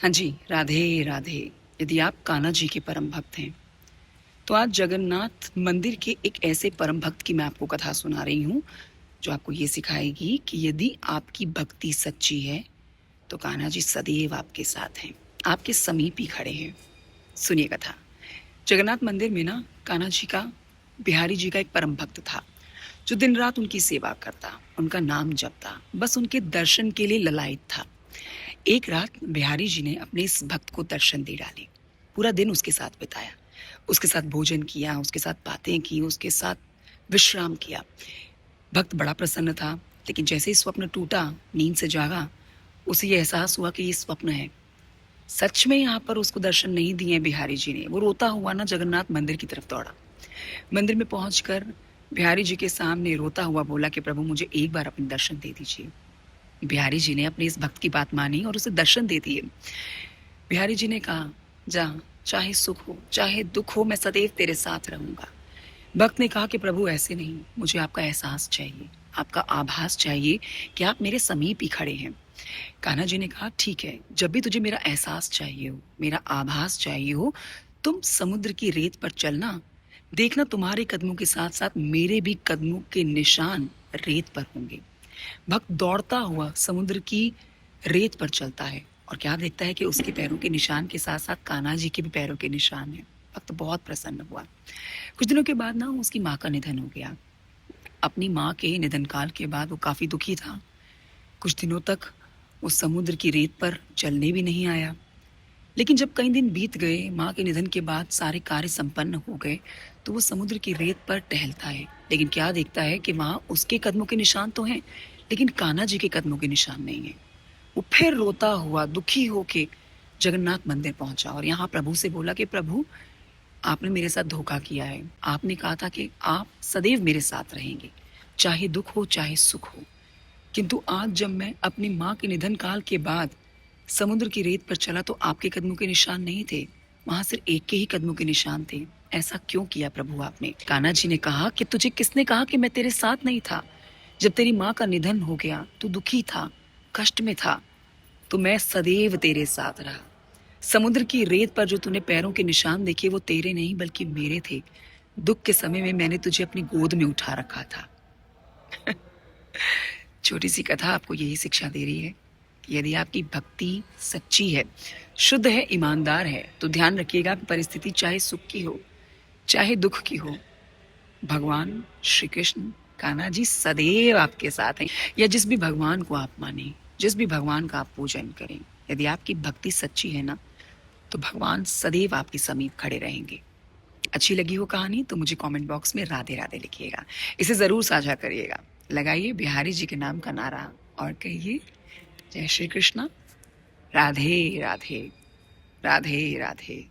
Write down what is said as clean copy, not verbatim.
हाँ जी, राधे राधे। यदि आप कान्हा जी के परम भक्त हैं तो आज जगन्नाथ मंदिर के एक ऐसे परम भक्त की मैं आपको कथा सुना रही हूँ जो आपको ये सिखाएगी कि यदि आपकी भक्ति सच्ची है तो कान्हा जी सदैव आपके साथ हैं, आपके समीप ही खड़े हैं। सुनिए कथा। जगन्नाथ मंदिर में ना कान्हा जी का, बिहारी जी का एक परम भक्त था जो दिन रात उनकी सेवा करता, उनका नाम जपता, बस उनके दर्शन के लिए ललायत था। एक रात बिहारी जी ने अपने इस भक्त को दर्शन दे डाले। पूरा दिन उसके साथ बिताया, उसके साथ भोजन किया, उसके साथ बातें की, उसके साथ विश्राम किया। भक्त बड़ा प्रसन्न था, लेकिन जैसे ही स्वप्न टूटा, नींद से जागा, उसे ये एहसास हुआ कि ये स्वप्न है। सच में यहाँ पर उसको दर्शन नहीं दिए बिहारी जी ने। वो रोता हुआ ना जगन्नाथ मंदिर की तरफ दौड़ा। मंदिर में पहुंचकर बिहारी जी के सामने रोता हुआ बोला कि प्रभु मुझे एक बार अपने दर्शन दे दीजिए। बिहारी जी ने अपने इस भक्त की बात मानी और उसे दर्शन दे दिए। बिहारी जी ने कहा, जा, चाहे सुख हो चाहे दुख हो, मैं सदैव तेरे साथ रहूंगा। भक्त ने कहा कि प्रभु ऐसे नहीं, मुझे आपका एहसास चाहिए, आपका आभास चाहिए कि आप मेरे समीप ही खड़े हैं। कान्हा जी ने कहा, ठीक है, जब भी तुझे मेरा एहसास चाहिए हो, मेरा आभास चाहिए हो, तुम समुद्र की रेत पर चलना। देखना तुम्हारे कदमों के साथ साथ मेरे भी कदमों के निशान रेत पर होंगे। भक्त दौड़ता हुआ समुद्र की रेत पर चलता है और क्या देखता है कि उसके पैरों के निशान के साथ साथ कान्हा जी के भी पैरों के निशान हैं। भक्त बहुत प्रसन्न हुआ। कुछ दिनों के बाद ना उसकी माँ का निधन हो गया। अपनी माँ के निधन काल के बाद वो काफी दुखी था। कुछ दिनों तक वो समुद्र की रेत पर चलने भी नहीं आया। लेकिन जब कई दिन बीत गए, माँ के निधन के बाद सारे कार्य संपन्न हो गए, तो वो समुद्र की रेत पर टहलता है। लेकिन क्या देखता है कि वहां उसके कदमों के निशान तो हैं, लेकिन कान्हा जी के कदमों के निशान नहीं है। वो फिर रोता हुआ दुखी होके जगन्नाथ मंदिर पहुंचा और यहाँ प्रभु से बोला कि प्रभु, आपने मेरे साथ धोखा किया है। आपने कहा था कि आप सदैव मेरे साथ रहेंगे, चाहे दुख हो चाहे सुख हो। किंतु आज जब मैं अपनी माँ के निधन काल के बाद समुद्र की रेत पर चला तो आपके कदमों के निशान नहीं थे, वहां सिर्फ एक के ही कदमों के निशान थे। ऐसा क्यों किया प्रभु आपने? कान्हा जी ने कहा कि तुझे किसने कहा कि मैं तेरे साथ नहीं था? जब तेरी माँ का निधन हो गया, तू दुखी था, कष्ट में था, तो मैं सदैव तेरे साथ रहा। समुद्र की रेत पर जो तूने पैरों के निशान देखे वो तेरे नहीं बल्कि मेरे थे। दुख के समय में मैंने तुझे अपनी गोद में उठा रखा था। छोटी सी कथा आपको यही शिक्षा दे रही है कि यदि आपकी भक्ति सच्ची है, शुद्ध है, ईमानदार है, तो ध्यान रखिएगा कि परिस्थिति चाहे सुख की हो चाहे दुख की हो, भगवान श्री कृष्ण, कान्हा जी सदैव आपके साथ हैं। या जिस भी भगवान को आप माने, जिस भी भगवान का आप पूजन करें, यदि आपकी भक्ति सच्ची है ना, तो भगवान सदैव आपके समीप खड़े रहेंगे। अच्छी लगी हो कहानी तो मुझे कमेंट बॉक्स में राधे राधे लिखिएगा। इसे जरूर साझा करिएगा। लगाइए बिहारी जी के नाम का नारा और कहिए, जय श्री कृष्णा, राधे राधे, राधे राधे।